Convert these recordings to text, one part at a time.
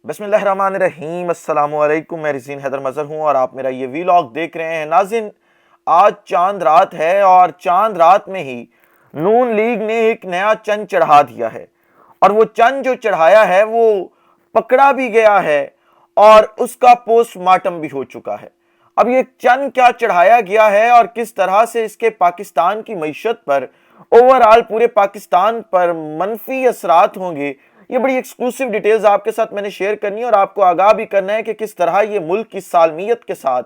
बिस्मिल्लाहिर्रहमानिर्रहीम। अस्सलाम वालेकुम। मैं रिज़ीन हैदर मज़हर हूँ और आप मेरा ये वीलॉग देख रहे हैं। नाज़रीन, आज चांद रात है और चांद रात में ही नून लीग ने एक नया चंद चढ़ा दिया है और वो चंद जो चढ़ाया है वो पकड़ा भी गया है और उसका पोस्टमार्टम भी हो चुका है। अब ये चंद क्या चढ़ाया गया है और किस तरह से इसके पाकिस्तान की मईशत पर, ओवरऑल पूरे पाकिस्तान पर मनफी असरात होंगे, ये बड़ी एक्सक्लूसिव डिटेल्स आपके साथ मैंने शेयर करनी है और आपको आगाह भी करना है कि किस तरह ये मुल्क की सालमियत के साथ,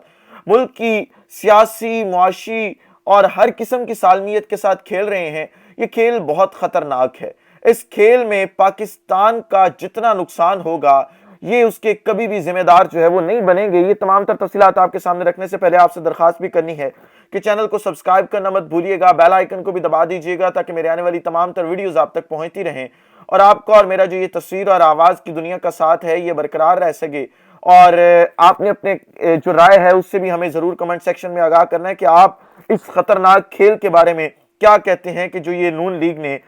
मुल्क की सियासी, मुआशी और हर किस्म की सालमियत के साथ खेल रहे हैं। ये खेल बहुत खतरनाक है। इस खेल में पाकिस्तान का जितना नुकसान होगा ये उसके कभी भी जिम्मेदार जो है वो नहीं बनेंगे। ये तमाम तर तफसीलात आपके सामने रखने से पहले आपसे दरखास्त भी करनी है कि चैनल को सब्सक्राइब करना मत भूलिएगा, बेल आइकन को भी दबा दीजिएगा ताकि मेरे आने वाली तमाम तर वीडियोस आप तक पहुंचती रहें और आपका और मेरा जो ये तस्वीर और आवाज़ की दुनिया का साथ है ये बरकरार रह सके। और आपने अपने जो राय है उससे भी हमें ज़रूर कमेंट सेक्शन में आगाह करना है कि आप इस खतरनाक खेल के बारे में क्या कहते हैं कि जो ये नून लीग ने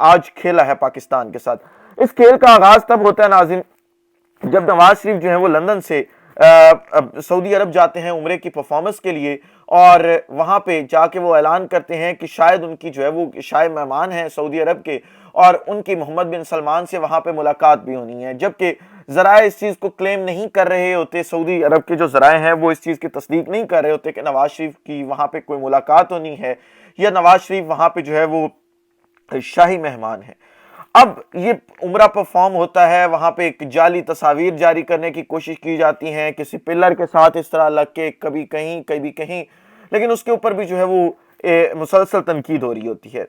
आज खेला है पाकिस्तान के साथ। इस खेल का आगाज़ तब होता है नाज़रीन जब नवाज शरीफ जो है वो लंदन से सऊदी अरब जाते हैं उम्रे की परफॉर्मेंस के लिए और वहाँ पे जाके वो ऐलान करते हैं कि शायद उनकी जो है वो शायद मेहमान हैं सऊदी अरब के और उनकी मोहम्मद बिन सलमान से वहाँ पे मुलाकात भी होनी है। जबकि ज़राए इस चीज़ को क्लेम नहीं कर रहे होते, सऊदी अरब के जो ज़राए हैं वो इस चीज़ की तस्दीक नहीं कर रहे होते कि नवाज शरीफ की वहाँ पे कोई मुलाकात होनी है या नवाज शरीफ वहाँ पे जो है वो शाही मेहमान है। अब ये उम्रा परफॉर्म होता है, वहां पे एक जाली तस्वीर जारी करने की कोशिश की जाती है किसी पिलर के साथ इस तरह लग के, कभी कहीं, लेकिन उसके ऊपर भी जो है वो मुसलसल तनकीद हो रही होती है।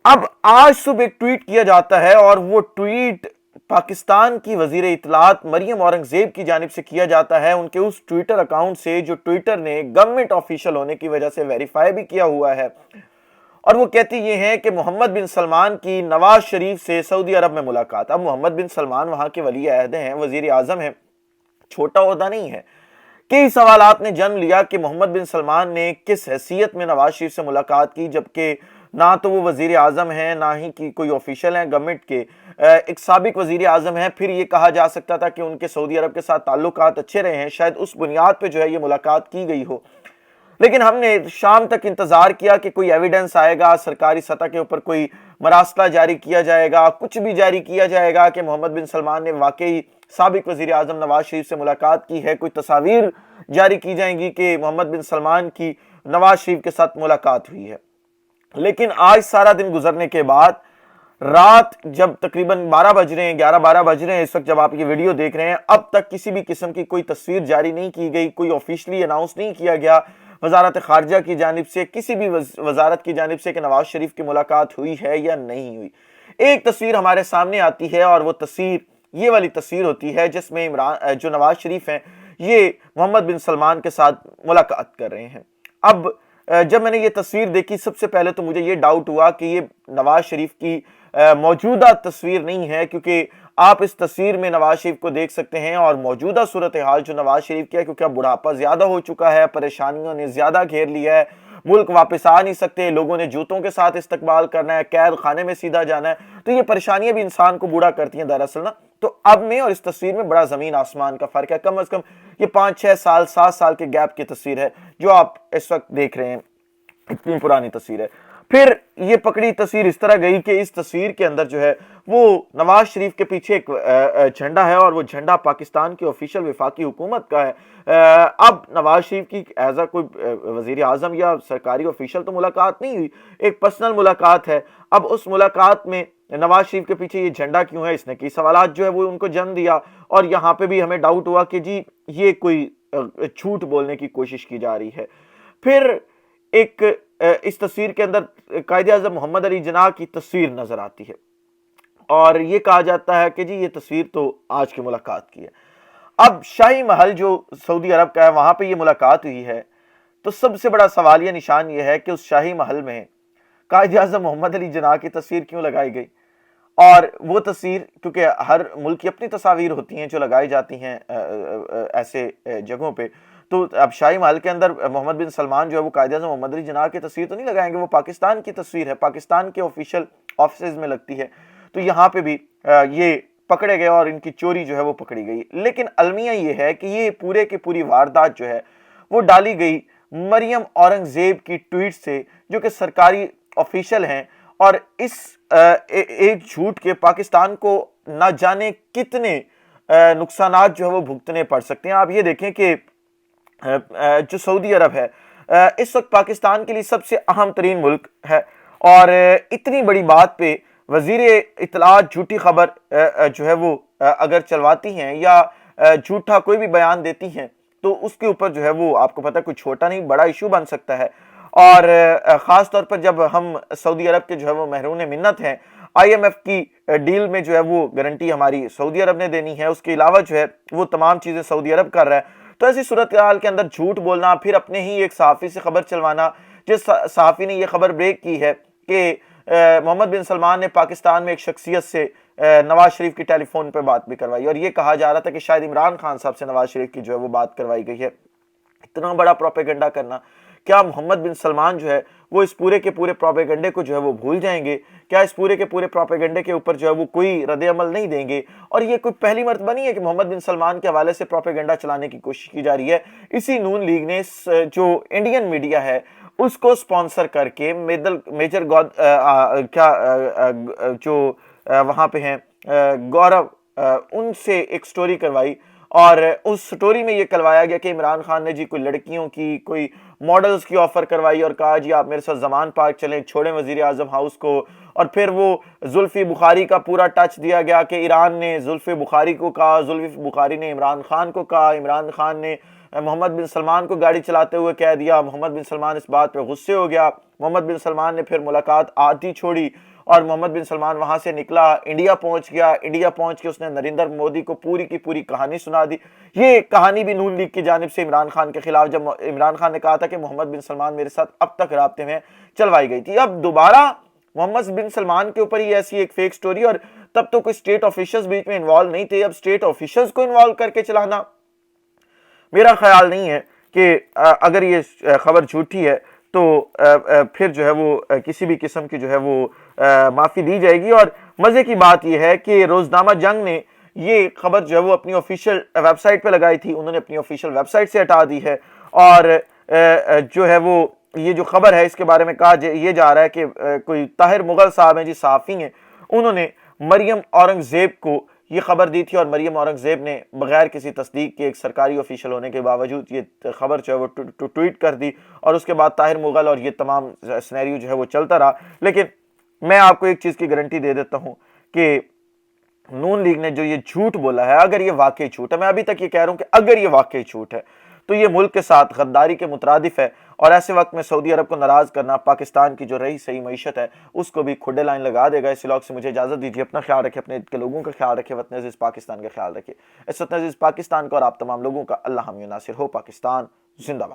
अब आज सुबह एक ट्वीट किया जाता है और वो ट्वीट पाकिस्तान की वजीर इत्तलात मरियम औरंगजेब की जानिब से किया जाता है, उनके उस ट्विटर अकाउंट से जो ट्विटर ने गवर्नमेंट ऑफिशियल होने की वजह से वेरीफाई भी किया हुआ है। और वो कहती ये है कि मोहम्मद बिन सलमान की नवाज शरीफ से सऊदी अरब में मुलाकात। अब मोहम्मद बिन सलमान वहां के वली अहद हैं, वजीर आजम हैं, छोटा ओहदा नहीं है। कई सवालात ने जन्म लिया कि मोहम्मद बिन सलमान ने किस हैसियत में नवाज शरीफ से मुलाकात की, जबकि ना तो वो वजीर आजम हैं ना ही कि कोई ऑफिशियल हैं गवर्नमेंट के, एक साबिक वजीर आजम है। फिर ये कहा जा सकता था कि उनके सऊदी अरब के साथ ताल्लुकात अच्छे रहे हैं, शायद उस बुनियाद पर जो है ये मुलाकात की गई हो। लेकिन हमने शाम तक इंतजार किया कि कोई एविडेंस आएगा, सरकारी सतह के ऊपर कोई मरासला जारी किया जाएगा, कुछ भी जारी किया जाएगा कि मोहम्मद बिन सलमान ने वाकई साबिक वजीर आजम नवाज शरीफ से मुलाकात की है, कोई तस्वीर जारी की जाएंगी कि मोहम्मद बिन सलमान की नवाज शरीफ के साथ मुलाकात हुई है। लेकिन आज सारा दिन गुजरने के बाद रात जब तकरीबन 12 बज रहे हैं, 11-12 बज रहे हैं इस वक्त जब आप ये वीडियो देख रहे हैं, अब तक किसी भी किस्म की कोई तस्वीर जारी नहीं की गई, कोई ऑफिशियली अनाउंस नहीं किया गया वजारत खारजा की जानिब से, किसी भी वजारत की जानिब से कि नवाज शरीफ की मुलाकात हुई है या नहीं हुई। एक तस्वीर हमारे सामने आती है और वो तस्वीर ये वाली तस्वीर होती है जिसमें इमरान जो नवाज शरीफ हैं ये मोहम्मद बिन सलमान के साथ मुलाकात कर रहे हैं। अब जब मैंने ये तस्वीर देखी सबसे पहले तो मुझे ये डाउट हुआ कि ये नवाज शरीफ की मौजूदा तस्वीर नहीं है, क्योंकि आप इस तस्वीर में नवाज शरीफ को देख सकते हैं और मौजूदा सूरत हाल जो नवाज शरीफ की है, क्योंकि अब बुढ़ापा ज्यादा हो चुका है, परेशानियों ने ज्यादा घेर लिया है, मुल्क वापस आ नहीं सकते, लोगों ने जूतों के साथ इस्तकबाल करना है, कैद खाने में सीधा जाना है, तो ये परेशानियां भी इंसान को बूढ़ा करती हैं दरअसल ना। तो अब में और इस तस्वीर में बड़ा जमीन आसमान का फर्क है। कम अज कम ये 5-6 साल 7 साल के गैप की तस्वीर है जो आप इस वक्त देख रहे हैं, इतनी पुरानी तस्वीर है। फिर ये पकड़ी तस्वीर इस तरह गई कि इस तस्वीर के अंदर जो है वो नवाज शरीफ के पीछे एक झंडा है और वो झंडा पाकिस्तान की ऑफिशियल वफाकी हुकूमत का है। अब नवाज शरीफ की एज अ कोई वजीर आजम या सरकारी ऑफिशियल तो मुलाकात नहीं हुई, एक पर्सनल मुलाकात है। अब उस मुलाकात में नवाज शरीफ के पीछे ये झंडा क्यों है, इसने कई सवालात जो है वो उनको जन्म दिया और यहाँ पे भी हमें डाउट हुआ कि जी ये कोई झूठ बोलने की कोशिश की जा रही है। फिर एक इस तस्वीर के अंदर कायदे आज़म मोहम्मद अली जिन्ना की तस्वीर नजर आती है और ये कहा जाता है कि जी ये तस्वीर तो आज की मुलाकात की है। अब शाही महल जो सऊदी अरब का है वहां पे ये मुलाकात हुई है, तो सबसे बड़ा सवाल ये निशान ये है कि उस शाही महल में कायदे आज़म मोहम्मद अली जिन्ना की तस्वीर क्यों लगाई गई। और वो तस्वीर, क्योंकि हर मुल्क की अपनी तस्वीर होती हैं जो लगाई जाती हैं ऐसे जगहों पे, तो अब शाही महल के अंदर मोहम्मद बिन सलमान जो है वो कायदे आज़म मोहम्मद अली जिन्ना की तस्वीर तो नहीं लगाएंगे, वो पाकिस्तान की तस्वीर है, पाकिस्तान के ऑफिशियल ऑफिसेज में लगती है। तो यहाँ पे भी ये پکڑے گئے اور ان کی چوری جو ہے وہ پکڑی گئی. لیکن المیہ یہ ہے کہ یہ پورے کی پوری واردات جو ہے وہ ڈالی گئی مریم اورنگزیب کی ٹویٹ سے, جو کہ سرکاری آفیشل ہیں, اور اس ایک جھوٹ کے پاکستان کو نہ جانے کتنے نقصانات جو ہے وہ بھگتنے پڑ سکتے ہیں. آپ یہ دیکھیں کہ جو سعودی عرب ہے اس وقت پاکستان کے لیے سب سے اہم ترین ملک ہے, اور اتنی بڑی بات پہ وزیر اطلاعات جھوٹی خبر جو ہے وہ اگر چلواتی ہیں یا جھوٹا کوئی بھی بیان دیتی ہیں تو اس کے اوپر جو ہے وہ آپ کو پتہ کوئی چھوٹا نہیں بڑا ایشو بن سکتا ہے. اور خاص طور پر جب ہم سعودی عرب کے جو ہے وہ محرون منت ہیں, آئی ایم ایف کی ڈیل میں جو ہے وہ گارنٹی ہماری سعودی عرب نے دینی ہے, اس کے علاوہ جو ہے وہ تمام چیزیں سعودی عرب کر رہا ہے. تو ایسی صورتحال کے اندر جھوٹ بولنا, پھر اپنے ہی ایک صحافی سے خبر چلوانا, جس صحافی نے یہ خبر بریک کی ہے کہ محمد بن سلمان نے پاکستان میں ایک شخصیت سے نواز شریف کی ٹیلی فون پہ بات بھی کروائی, اور یہ کہا جا رہا تھا کہ شاید عمران خان صاحب سے نواز شریف کی جو ہے وہ بات کروائی گئی ہے. اتنا بڑا پروپیگنڈا کرنا, کیا محمد بن سلمان جو ہے وہ اس پورے کے پورے پروپیگنڈے کو جو ہے وہ بھول جائیں گے؟ کیا اس پورے کے پورے پروپیگنڈے کے اوپر جو ہے وہ کوئی رد عمل نہیں دیں گے؟ اور یہ کوئی پہلی مرتبہ نہیں ہے کہ محمد بن سلمان کے حوالے سے پروپیگنڈا چلانے کی کوشش کی جا رہی ہے. اسی نون لیگ نے جو انڈین میڈیا ہے اس کو سپانسر کر کے میجر جو وہاں پہ ہیں گورو, ان سے ایک سٹوری کروائی, اور اس سٹوری میں یہ کلوایا گیا کہ عمران خان نے جی کوئی لڑکیوں کی کوئی ماڈلز کی آفر کروائی اور کہا جی آپ میرے ساتھ زمان پارک چلیں, چھوڑیں وزیر اعظم ہاؤس کو. اور پھر وہ زلفی بخاری کا پورا ٹچ دیا گیا کہ ایران نے زلفی بخاری کو کہا, زلفی بخاری نے عمران خان کو کہا, عمران خان نے محمد بن سلمان کو گاڑی چلاتے ہوئے کہہ دیا. محمد بن سلمان اس بات پہ غصے ہو گیا. محمد بن سلمان نے پھر ملاقات آدھی چھوڑی اور محمد بن سلمان وہاں سے نکلا, انڈیا پہنچ گیا. انڈیا پہنچ کے اس نے نریندر مودی کو پوری کی پوری کہانی سنا دی. یہ کہانی بھی نون لیگ کی جانب سے عمران خان کے خلاف, جب عمران خان نے کہا تھا کہ محمد بن سلمان میرے ساتھ اب تک رابطے میں, چلوائی گئی تھی. اب دوبارہ محمد بن سلمان کے اوپر ہی ایسی ایک فیک سٹوری, اور تب تو کوئی اسٹیٹ آفیشلز بیچ میں انوالو نہیں تھے. اب اسٹیٹ آفیشلز کو انوالو کر کے چلانا, میرا خیال نہیں ہے کہ اگر یہ خبر جھوٹی ہے تو پھر جو ہے وہ کسی بھی قسم کی جو ہے وہ معافی دی جائے گی. اور مزے کی بات یہ ہے کہ روزنامہ جنگ نے یہ خبر جو ہے وہ اپنی آفیشیل ویب سائٹ پہ لگائی تھی, انہوں نے اپنی آفیشیل ویب سائٹ سے ہٹا دی ہے. اور جو ہے وہ یہ جو خبر ہے اس کے بارے میں کہا یہ جا رہا ہے کہ کوئی طاہر مغل صاحب ہیں جی, صحافی ہیں, انہوں نے مریم اورنگزیب کو یہ خبر دی تھی, اور مریم اورنگزیب نے بغیر کسی تصدیق کے ایک سرکاری آفیشل ہونے کے باوجود یہ خبر جو ہے وہ ٹویٹ کر دی, اور اس کے بعد طاہر مغل اور یہ تمام سینیریو جو ہے وہ چلتا رہا. لیکن میں آپ کو ایک چیز کی گارنٹی دے دیتا ہوں کہ نون لیگ نے جو یہ جھوٹ بولا ہے, اگر یہ واقعی جھوٹ ہے, میں ابھی تک یہ کہہ رہا ہوں کہ اگر یہ واقعی جھوٹ ہے تو یہ ملک کے ساتھ غداری کے مترادف ہے, اور ایسے وقت میں سعودی عرب کو ناراض کرنا پاکستان کی جو رہی صحیح معیشت ہے اس کو بھی کھڈے لائن لگا دے گا. اس ولاگ سے مجھے اجازت دیجیے, اپنا خیال رکھیں, اپنے کے لوگوں کا خیال رکھیں, وطن عزیز پاکستان کا خیال رکھیں. اس وطن عزیز پاکستان کو اور آپ تمام لوگوں کا اللہ حامی و ناصر ہو. پاکستان زندہ باد.